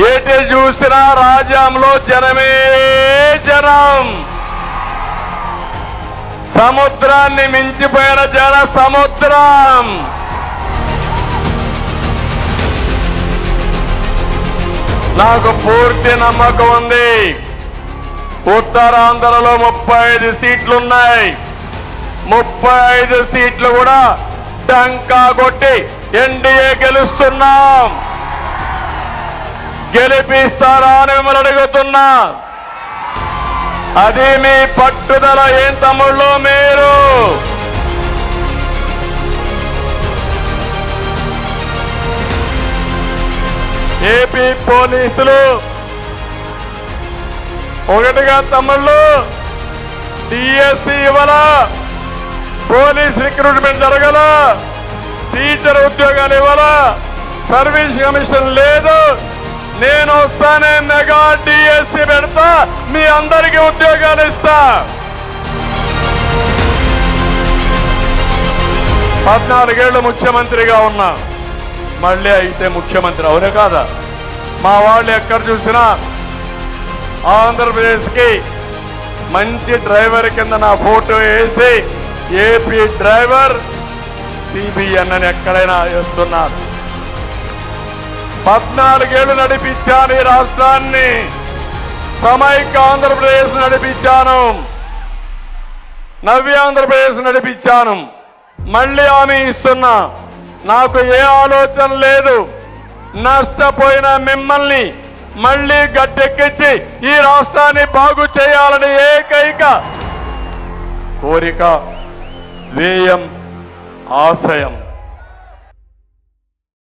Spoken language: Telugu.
ఎటు చూసినా రాజ్యంలో జనమే జనం. సముద్రాన్ని మించిపోయిన జన సముద్రం. నాకు పూర్తి నమ్మకం ఉంది. ఉత్తరాంధ్రలో 35 సీట్లున్నాయి. 35 సీట్లు కూడా డంకా కొట్టి ఎన్డీఏ గెలుస్తున్నాం. గెలిపిస్తారా అని మిమ్మల్ని అడుగుతున్నా. అది మీ పట్టుదల. ఏం తమ్ముళ్ళు మీరు? ఏపీ పోలీసులు ఒకటిగా తమ్ముళ్ళు డిఎస్సి ఇవ్వాల, పోలీస్ రిక్రూట్మెంట్ జరగాల, టీచర్ ఉద్యోగాలు ఇవ్వాల, సర్వీస్ కమిషన్ లేదు. నేను వస్తానే మెగా డిఎస్సి పెడతా, మీ అందరికీ ఉద్యోగాలు ఇస్తా. 14 ఏళ్ళు ముఖ్యమంత్రిగా ఉన్నా, మళ్ళీ అయితే ముఖ్యమంత్రి అవునే కాదా? మా వాళ్ళు ఎక్కడ చూసినా ఆంధ్రప్రదేశ్కి మంచి డ్రైవర్ కింద నా ఫోటో వేసి ఏపీ డ్రైవర్ సిబిఎన్ అని ఎక్కడైనా వేస్తున్నారు. 14 ఏళ్ళు నడిపించాను ఈ రాష్ట్రాన్ని. సమైక్య ఆంధ్రప్రదేశ్ నడిపించాను, నవ్య ఆంధ్రప్రదేశ్ నడిపించాను. మళ్ళీ హామీ ఇస్తున్నా, నాకు ఏ ఆలోచన లేదు. నష్టపోయిన మిమ్మల్ని మళ్ళీ గట్టెక్కించి ఈ రాష్ట్రాన్ని బాగు చేయాలని ఏకైక కోరిక, ధ్యేయం, ఆశయం.